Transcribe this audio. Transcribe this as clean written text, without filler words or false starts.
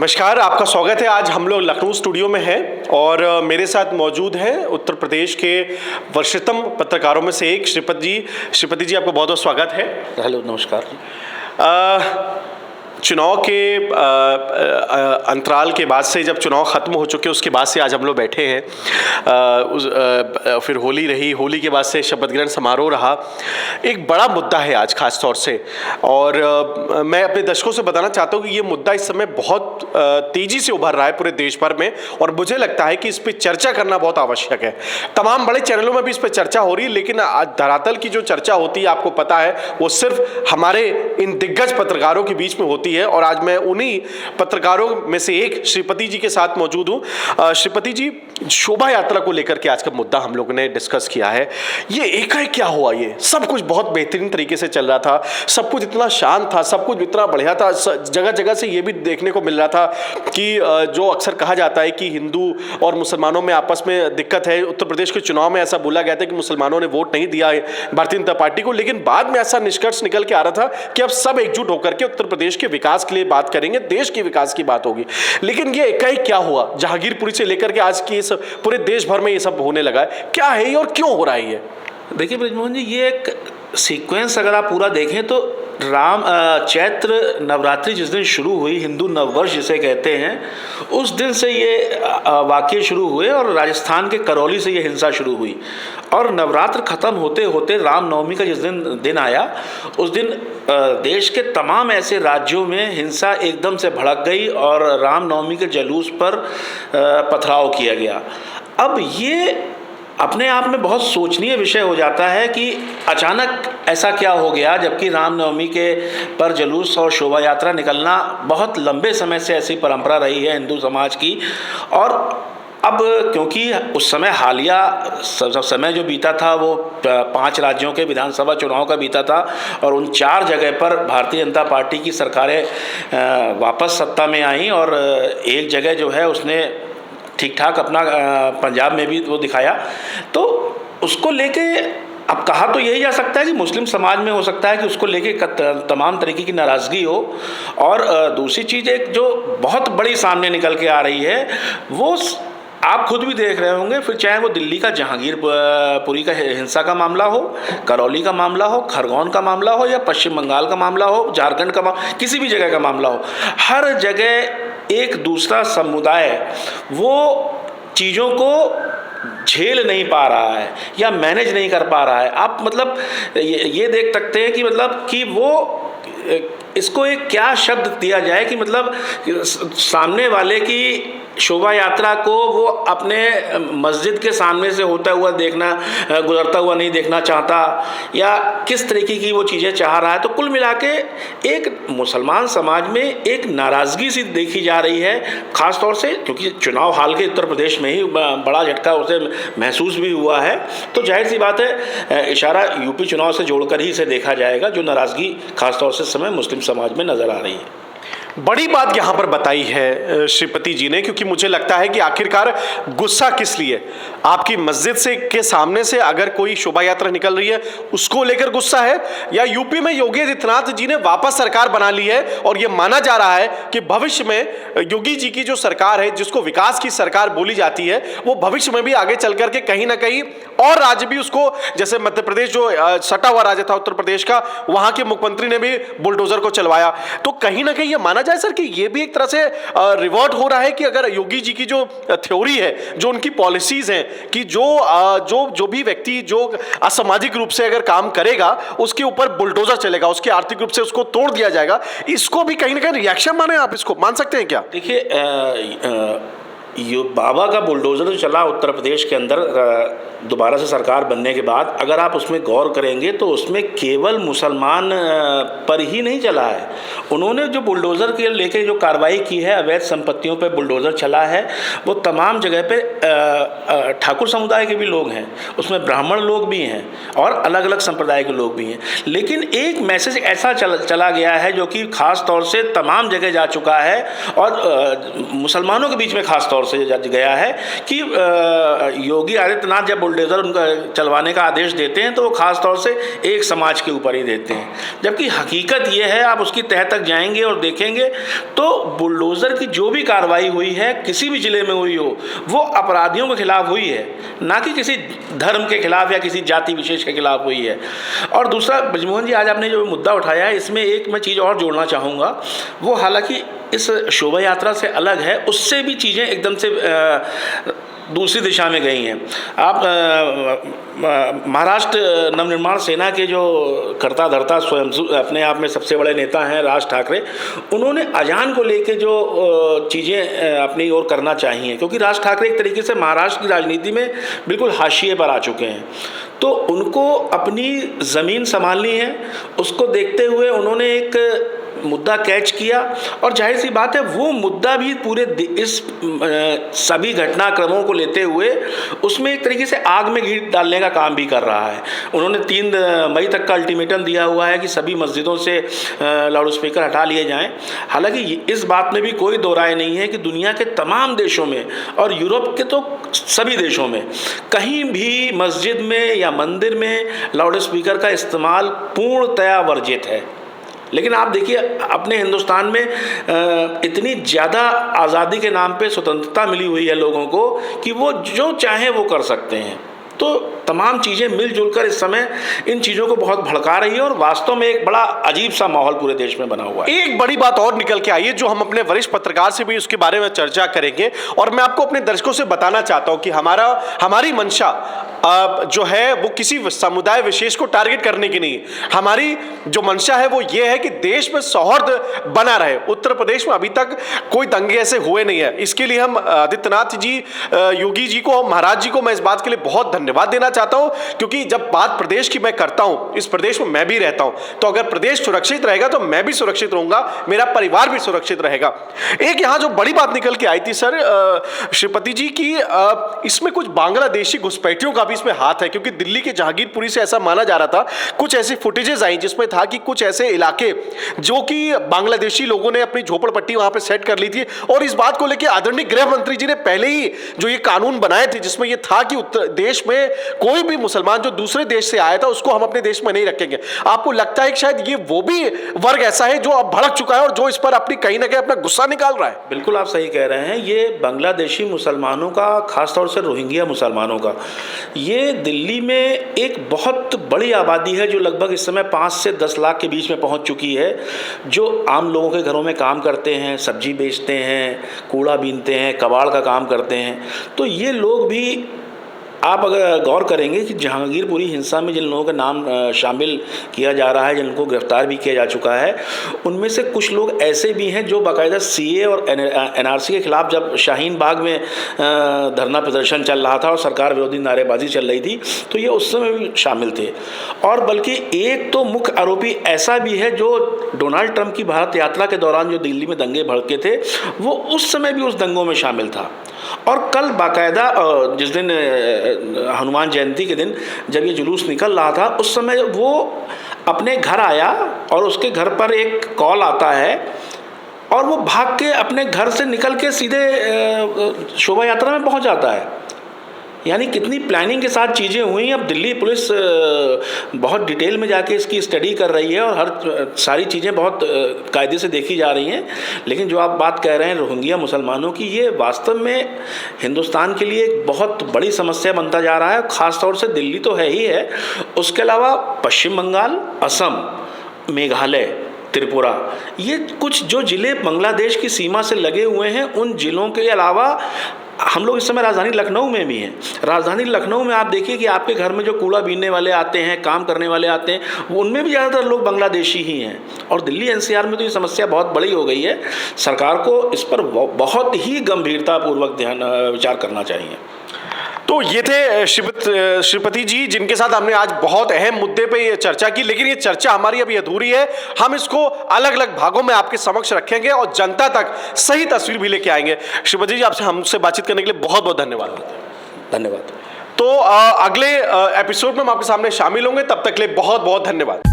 नमस्कार, आपका स्वागत है। आज हम लोग लखनऊ स्टूडियो में हैं और मेरे साथ मौजूद हैं उत्तर प्रदेश के वरिष्ठतम पत्रकारों में से एक श्रीपति जी। श्रीपति जी, आपका बहुत बहुत स्वागत है। हेलो, नमस्कार। चुनाव के अंतराल के बाद से, जब चुनाव ख़त्म हो चुके उसके बाद से आज हम लोग बैठे हैं। फिर होली रही, होली के बाद से शपथ ग्रहण समारोह रहा। एक बड़ा मुद्दा है आज खास तौर से, और मैं अपने दर्शकों से बताना चाहता हूँ कि ये मुद्दा इस समय बहुत तेज़ी से उभर रहा है पूरे देश भर में, और मुझे लगता है कि इस पर चर्चा करना बहुत आवश्यक है। तमाम बड़े चैनलों में भी इस पर चर्चा हो रही है, लेकिन धरातल की जो चर्चा होती है, आपको पता है, वो सिर्फ हमारे इन दिग्गज पत्रकारों के बीच में होती है। और आज मैं उन्हीं पत्रकारों में से एक श्रीपति जी के साथ मौजूद हूं। श्रीपति जी, शोभा यात्रा को लेकर के आज का मुद्दा हम लोगों ने डिस्कस किया है। ये एकाएक क्या हुआ? ये सब कुछ बहुत बेहतरीन तरीके से चल रहा था, सब कुछ इतना शांत था, सब कुछ इतना बढ़िया था। जगह जगह से ये भी देखने को मिल रहा था कि जो अक्सर कहा जाता है कि हिंदू और मुसलमानों में आपस में दिक्कत है, उत्तर प्रदेश के चुनाव में ऐसा बोला गया था कि मुसलमानों ने वोट नहीं दिया है भारतीय जनता पार्टी को, लेकिन बाद में ऐसा निष्कर्ष निकल के आ रहा था कि अब सब एकजुट होकर के उत्तर प्रदेश के विकास के लिए बात करेंगे, देश के विकास की बात होगी। लेकिन ये एकाएक क्या हुआ? जहांगीरपुरी से लेकर के आज की पूरे देश भर में ये सब होने लगा है। क्या है ये और क्यों हो रहा है ये? देखिए ब्रिजमोहन जी, ये एक सीक्वेंस अगर आप पूरा देखें तो चैत्र नवरात्रि जिस दिन शुरू हुई, हिंदू नववर्ष जिसे कहते हैं, उस दिन से ये वाक़ये शुरू हुए और राजस्थान के करौली से ये हिंसा शुरू हुई। और नवरात्र ख़त्म होते होते रामनवमी का जिस दिन आया, उस दिन देश के तमाम ऐसे राज्यों में हिंसा एकदम से भड़क गई और रामनवमी के जुलूस पर पथराव किया गया। अब ये अपने आप में बहुत सोचनीय विषय हो जाता है कि अचानक ऐसा क्या हो गया, जबकि रामनवमी के पर जुलूस और शोभा यात्रा निकलना बहुत लंबे समय से ऐसी परंपरा रही है हिंदू समाज की। और अब क्योंकि उस समय हालिया समय जो बीता था वो 5 राज्यों के विधानसभा चुनाव का बीता था, और उन 4 जगह पर भारतीय जनता पार्टी की सरकारें वापस सत्ता में आईं, और एक जगह जो है उसने ठीक ठाक अपना पंजाब में भी वो दिखाया। तो उसको लेके अब कहा तो यही जा सकता है कि मुस्लिम समाज में हो सकता है कि उसको लेके तमाम तरीके की नाराज़गी हो। और दूसरी चीज़ एक जो बहुत बड़ी सामने निकल के आ रही है, वो आप खुद भी देख रहे होंगे, फिर चाहे वो दिल्ली का जहांगीरपुरी का हिंसा का मामला हो, करौली का मामला हो, खरगोन का मामला हो, या पश्चिम बंगाल का मामला हो, झारखंड का किसी भी जगह का मामला हो, हर जगह एक दूसरा समुदाय वो चीज़ों को झेल नहीं पा रहा है या मैनेज नहीं कर पा रहा है। आप मतलब ये देख सकते हैं कि मतलब कि वो इसको एक क्या शब्द दिया जाए कि मतलब सामने वाले की शोभा यात्रा को वो अपने मस्जिद के सामने से होता हुआ गुजरता हुआ नहीं देखना चाहता, या किस तरीके की वो चीज़ें चाह रहा है। तो कुल मिला के एक मुसलमान समाज में एक नाराज़गी सी देखी जा रही है, ख़ास तौर से क्योंकि चुनाव हाल के उत्तर प्रदेश में ही बड़ा झटका उसे महसूस भी हुआ है। तो जाहिर सी बात है, इशारा यूपी चुनाव से जोड़कर ही इसे देखा जाएगा, जो नाराज़गी ख़ास तौर से इस समय मुस्लिम समाज में नज़र आ रही है। बड़ी बात यहाँ पर बताई है श्रीपति जी ने, क्योंकि मुझे लगता है कि आखिरकार गुस्सा किस लिए? आपकी मस्जिद से के सामने से अगर कोई शोभा यात्रा निकल रही है उसको लेकर गुस्सा है, या यूपी में योगी आदित्यनाथ जी ने वापस सरकार बना ली है और ये माना जा रहा है कि भविष्य में योगी जी की जो सरकार है, जिसको विकास की सरकार बोली जाती है, वो भविष्य में भी आगे चल करके कहीं ना कहीं और राज्य भी उसको, जैसे मध्य प्रदेश जो सटा हुआ राज्य था उत्तर प्रदेश का, वहां के मुख्यमंत्री ने भी बुलडोजर को चलवाया। तो कहीं ना कहीं ये माना जाए सर कि ये भी एक तरह से रिवर्ट हो रहा है कि अगर योगी जी की जो थ्योरी है, जो उनकी पॉलिसीज हैं, कि जो भी व्यक्ति जो असामाजिक रूप से अगर काम करेगा उसके ऊपर बुलडोजर चलेगा, उसके आर्थिक रूप से उसको तोड़ दिया जाएगा, इसको भी कहीं ना कहीं रिएक्शन माने? आप इसको मान सकते हैं क्या? देखिए, ये बाबा का बुलडोज़र जो चला उत्तर प्रदेश के अंदर दोबारा से सरकार बनने के बाद, अगर आप उसमें गौर करेंगे तो उसमें केवल मुसलमान पर ही नहीं चला है। उन्होंने जो बुलडोज़र के लेके जो कार्रवाई की है, अवैध संपत्तियों पे बुलडोज़र चला है, वो तमाम जगह पे ठाकुर समुदाय के भी लोग हैं, उसमें ब्राह्मण लोग भी हैं और अलग अलग संप्रदाय के लोग भी हैं। लेकिन एक मैसेज ऐसा चला गया है जो कि ख़ास तौर से तमाम जगह जा चुका है, और मुसलमानों के बीच में ख़ास तौर तौर से गया है कि योगी आदित्यनाथ जब बुलडोज़र उनका चलवाने का आदेश देते हैं तो वो खास तौर से एक समाज के ऊपर ही देते हैं, जबकि हकीकत ये है, आप उसकी तह तक जाएंगे और देखेंगे तो बुलडोज़र की जो भी कार्रवाई हुई है किसी भी ज़िले में हुई हो वो अपराधियों के खिलाफ हुई है, ना कि किसी धर्म के खिलाफ या किसी जाति विशेष के खिलाफ हुई है। और दूसरा, बजमोहन जी, आज आपने जो मुद्दा उठाया है इसमें एक मैं चीज़ और जोड़ना चाहूँगा, वो हालांकि इस शोभा यात्रा से अलग है, उससे भी चीज़ें एकदम से दूसरी दिशा में गई हैं। आप महाराष्ट्र नवनिर्माण सेना के जो कर्ता धर्ता स्वयं अपने आप में सबसे बड़े नेता हैं राज ठाकरे, उन्होंने अजान को लेके जो चीज़ें अपनी ओर करना चाहिए, क्योंकि राज ठाकरे एक तरीके से महाराष्ट्र की राजनीति में बिल्कुल हाशिए पर आ चुके हैं, तो उनको अपनी ज़मीन संभालनी है। उसको देखते हुए उन्होंने एक मुद्दा कैच किया और जाहिर सी बात है वो मुद्दा भी पूरे इस सभी घटनाक्रमों को लेते हुए उसमें एक तरीके से आग में घी डालने का काम भी कर रहा है। उन्होंने 3 मई तक का अल्टीमेटम दिया हुआ है कि सभी मस्जिदों से लाउड स्पीकर हटा लिए जाएं। हालांकि इस बात में भी कोई दो राय नहीं है कि दुनिया के तमाम देशों में और यूरोप के तो सभी देशों में कहीं भी मस्जिद में या मंदिर में लाउड स्पीकर का इस्तेमाल पूर्णतया वर्जित है। लेकिन आप देखिए अपने हिंदुस्तान में इतनी ज़्यादा आज़ादी के नाम पे स्वतंत्रता मिली हुई है लोगों को कि वो जो चाहें वो कर सकते हैं। तो तमाम चीज़ें मिलजुल कर इस समय इन चीज़ों को बहुत भड़का रही है और वास्तव में एक बड़ा अजीब सा माहौल पूरे देश में बना हुआ है। एक बड़ी बात और निकल के आई है जो हम अपने वरिष्ठ पत्रकार से भी उसके बारे में चर्चा करेंगे, और मैं आपको अपने दर्शकों से बताना चाहता हूं कि हमारी मंशा जो है वो किसी समुदाय विशेष को टारगेट करने की नहीं। हमारी जो मंशा है वो ये है कि देश में सौहार्द बना रहे। उत्तर प्रदेश में अभी तक कोई दंगे ऐसे हुए नहीं है। इसके लिए हम आदित्यनाथ जी, योगी जी को, महाराज जी को मैं इस बात के लिए बहुत धन्यवाद देना चाहता हूं, क्योंकि जब बात प्रदेश की मैं करता हूं, इस प्रदेश में मैं भी रहता हूं, तो अगर प्रदेश सुरक्षित रहेगा तो मैं भी सुरक्षित रहूंगा, मेरा परिवार भी सुरक्षित रहेगा। एक यहां जो बड़ी बात निकल के आई थी सर श्रीपति जी की, इसमें कुछ बांग्लादेशी घुसपैठियों का भी इसमें हाथ है, क्योंकि दिल्ली के जहांगीरपुरी से ऐसा माना जा रहा था, कुछ ऐसी फुटेजेस आई जिसमें था कि कुछ ऐसे इलाके जो कि बांग्लादेशी लोगों ने अपनी झोपड़पट्टी वहां पे सेट कर ली थी, और इस बात को लेकर आदरणीय गृह मंत्री जी ने पहले ही जो ये कानून बनाए थे जिसमें ये था कि उत्तर देश में कोई भी मुसलमान जो दूसरे देश से आया था उसको हम अपने देश में नहीं रखेंगे। आपको लगता है कि शायद ये वो भी वर्ग ऐसा है जो अब भड़क चुका है और जो इस पर अपनी कहीं ना कहीं अपना गुस्सा निकाल रहा है? बिल्कुल आप सही कह रहे हैं। ये बांग्लादेशी मुसलमानों का, खासतौर से रोहिंग्या मुसलमानों का, ये दिल्ली में एक बहुत बड़ी आबादी है जो लगभग इस समय 5 से 10 लाख के बीच में पहुंच चुकी है, जो आम लोगों के घरों में काम करते हैं, सब्जी बेचते हैं, कूड़ा बीनते हैं, कबाड़ का काम करते हैं। तो ये लोग भी, आप अगर गौर करेंगे कि जहांगीरपुरी हिंसा में जिन लोगों का नाम शामिल किया जा रहा है, जिनको गिरफ्तार भी किया जा चुका है, उनमें से कुछ लोग ऐसे भी हैं जो बाकायदा सीए और एनआरसी के खिलाफ जब शाहीन बाग में धरना प्रदर्शन चल रहा था और सरकार विरोधी नारेबाजी चल रही थी, तो ये उस समय भी शामिल थे। और बल्कि एक तो मुख्य आरोपी ऐसा भी है जो डोनाल्ड ट्रंप की भारत यात्रा के दौरान जो दिल्ली में दंगे भड़के थे, वो उस समय भी उस दंगों में शामिल था। और कल बाकायदा जिस दिन हनुमान जयंती के दिन जब ये जुलूस निकल रहा था, उस समय वो अपने घर आया और उसके घर पर एक कॉल आता है और वो भाग के अपने घर से निकल के सीधे शोभा यात्रा में पहुंच जाता है। यानी कितनी प्लानिंग के साथ चीज़ें हुई। अब दिल्ली पुलिस बहुत डिटेल में जाके इसकी स्टडी कर रही है और हर सारी चीज़ें बहुत कायदे से देखी जा रही हैं। लेकिन जो आप बात कह रहे हैं रोहिंग्या मुसलमानों की, ये वास्तव में हिंदुस्तान के लिए एक बहुत बड़ी समस्या बनता जा रहा है। ख़ास तौर से दिल्ली तो है ही है, उसके अलावा पश्चिम बंगाल, असम, मेघालय, त्रिपुरा, ये कुछ जो ज़िले बांग्लादेश की सीमा से लगे हुए हैं, उन ज़िलों के अलावा हम लोग इस समय राजधानी लखनऊ में भी हैं। राजधानी लखनऊ में आप देखिए कि आपके घर में जो कूड़ा बीनने वाले आते हैं, काम करने वाले आते हैं, उनमें भी ज़्यादातर लोग बांग्लादेशी ही हैं। और दिल्ली एनसीआर में तो ये समस्या बहुत बड़ी हो गई है। सरकार को इस पर बहुत ही गंभीरतापूर्वक विचार करना चाहिए। तो ये थे श्रीपति जी, जिनके साथ हमने आज बहुत अहम मुद्दे पे ये चर्चा की। लेकिन ये चर्चा हमारी अभी अधूरी है, हम इसको अलग अलग भागों में आपके समक्ष रखेंगे और जनता तक सही तस्वीर भी लेके आएंगे। श्रीपति जी, आपसे हमसे बातचीत करने के लिए बहुत बहुत धन्यवाद। धन्यवाद। तो अगले एपिसोड में हम आपके सामने शामिल होंगे, तब तक के लिए बहुत बहुत धन्यवाद।